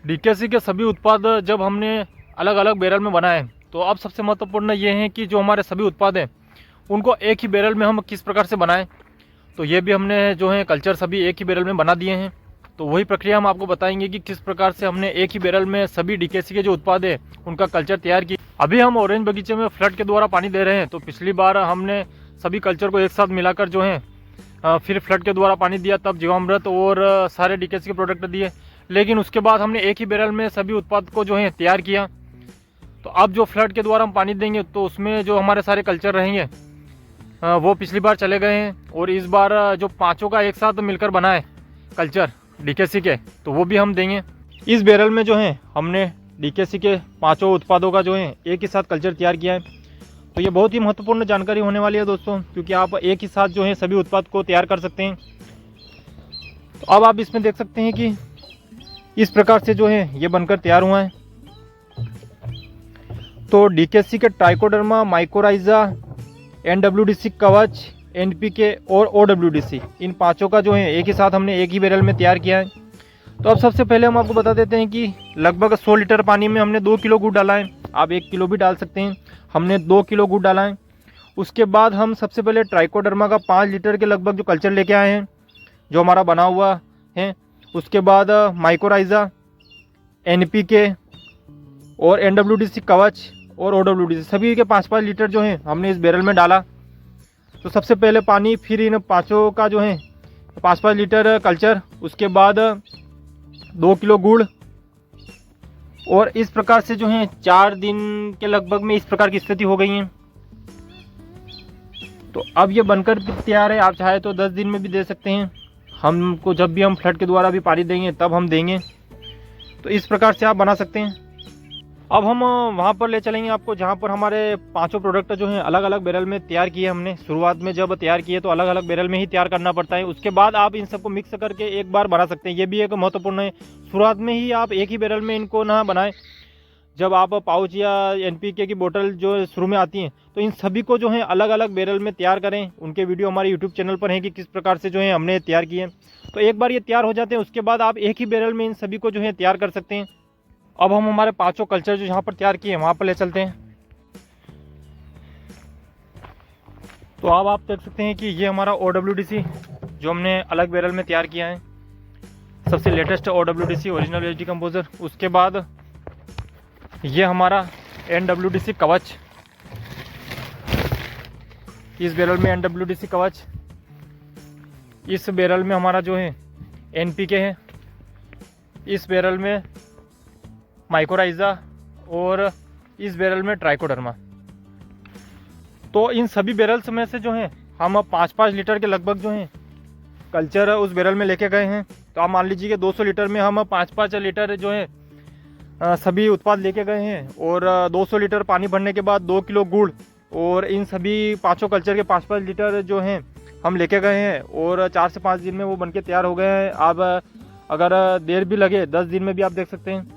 DKC के सभी उत्पाद जब हमने अलग अलग बैरल में बनाए, तो अब सबसे महत्वपूर्ण ये है कि जो हमारे सभी उत्पाद हैं उनको एक ही बैरल में हम किस प्रकार से बनाएं। तो ये भी हमने जो है कल्चर सभी एक ही बैरल में बना दिए हैं। तो वही प्रक्रिया हम आपको बताएंगे कि किस प्रकार से हमने एक ही बैरल में सभी डीकेसी के जो उत्पाद है उनका कल्चर तैयार किया। अभी हम ऑरेंज बगीचे में फ्लड के द्वारा पानी दे रहे हैं। तो पिछली बार हमने सभी कल्चर को एक साथ मिलाकर जो है फिर फ्लड के द्वारा पानी दिया, तब जीवामृत और सारे डीकेसी के प्रोडक्ट दिए। लेकिन उसके बाद हमने एक ही बैरल में सभी उत्पाद को जो है तैयार किया। तो अब जो फ्लड के द्वारा हम पानी देंगे तो उसमें जो हमारे सारे कल्चर रहेंगे वो पिछली बार चले गए हैं, और इस बार जो पाँचों का एक साथ मिलकर बना है कल्चर डीकेसी के, तो वो भी हम देंगे। इस बैरल में जो है हमने डीकेसी के पाँचों उत्पादों का जो है एक ही साथ कल्चर तैयार किया है। तो ये बहुत ही महत्वपूर्ण जानकारी होने वाली है दोस्तों, क्योंकि आप एक ही साथ जो है सभी उत्पाद को तैयार कर सकते हैं। तो अब आप इसमें देख सकते हैं कि इस प्रकार से जो है ये बनकर तैयार हुआ है। तो डीकेसी के ट्राइकोडर्मा, माइकोराइजा, एनडब्ल्यूडीसी कवच, एनपीके और ओडब्ल्यूडीसी, इन पांचों का जो है एक ही साथ हमने एक ही बैरल में तैयार किया है। तो अब सबसे पहले हम आपको बता देते हैं कि लगभग 100 लीटर पानी में हमने 2 किलो गुड़ डाला है। आप 1 किलो भी डाल सकते हैं, हमने 2 किलो गुड़ डाला है। उसके बाद हम सबसे पहले ट्राइकोडर्मा का 5 लीटर के लगभग जो कल्चर लेके आए हैं, जो हमारा बना हुआ है। उसके बाद माइकोराइजा, एनपीके और एनडब्ल्यूडीसी कवच और ओडब्ल्यूडीसी, सभी के 5-5 लीटर जो है हमने इस बैरल में डाला। तो सबसे पहले पानी, फिर इन पाँचों का जो है 5-5 लीटर कल्चर, उसके बाद 2 किलो गुड़, और इस प्रकार से जो है 4 दिन के लगभग में इस प्रकार की स्थिति हो गई है। तो अब ये बनकर तैयार है। आप चाहे तो 10 दिन में भी दे सकते हैं। हमको जब भी हम फ्लड के द्वारा भी पानी देंगे तब हम देंगे। तो इस प्रकार से आप बना सकते हैं। अब हम वहाँ पर ले चलेंगे आपको जहाँ पर हमारे पांचों प्रोडक्ट जो हैं अलग अलग बैरल में तैयार किए हमने। शुरुआत में जब तैयार किए तो अलग अलग बैरल में ही तैयार करना पड़ता है। उसके बाद आप इन सबको मिक्स करके एक बार बना सकते हैं। ये भी एक महत्वपूर्ण है, शुरुआत में ही आप एक ही बैरल में इनको ना बनाएं। जब आप पाउच या एनपीके की बोतल जो शुरू में आती हैं, तो इन सभी को जो है अलग अलग बैरल में तैयार करें। उनके वीडियो हमारे यूट्यूब चैनल पर हैं कि किस प्रकार से जो है हमने तैयार किए। तो एक बार ये तैयार हो जाते हैं, उसके बाद आप एक ही बैरल में इन सभी को जो है तैयार कर सकते हैं। अब हम हमारे पांचों कल्चर जो यहाँ पर तैयार किए हैं वहाँ पर ले चलते हैं। तो अब आप देख सकते हैं कि ये हमारा ओडब्ल्यूडीसी जो हमने अलग बैरल में तैयार किया है, सबसे लेटेस्ट ओडब्ल्यूडीसी ओरिजिनल वेज डिकम्पोजर। उसके बाद ये हमारा एनडब्ल्यूडीसी कवच, इस बैरल में एनडब्ल्यूडीसी कवच। इस बैरल में हमारा जो है एनपीके है। इस बैरल में माइकोराइजा और इस बैरल में ट्राइकोडर्मा। तो इन सभी बैरल्स में से जो है हम 5-5 लीटर के लगभग जो है कल्चर उस बैरल में लेके गए हैं। तो आप मान लीजिए कि 200 लीटर में हम 5-5 लीटर जो है सभी उत्पाद लेके गए हैं, और 200 लीटर पानी भरने के बाद 2 किलो गुड़ और इन सभी पाँचों कल्चर के 5-5 लीटर जो हैं हम लेके गए हैं, और 4 से 5 दिन में वो बनके तैयार हो गए हैं। अब अगर देर भी लगे 10 दिन में भी आप देख सकते हैं।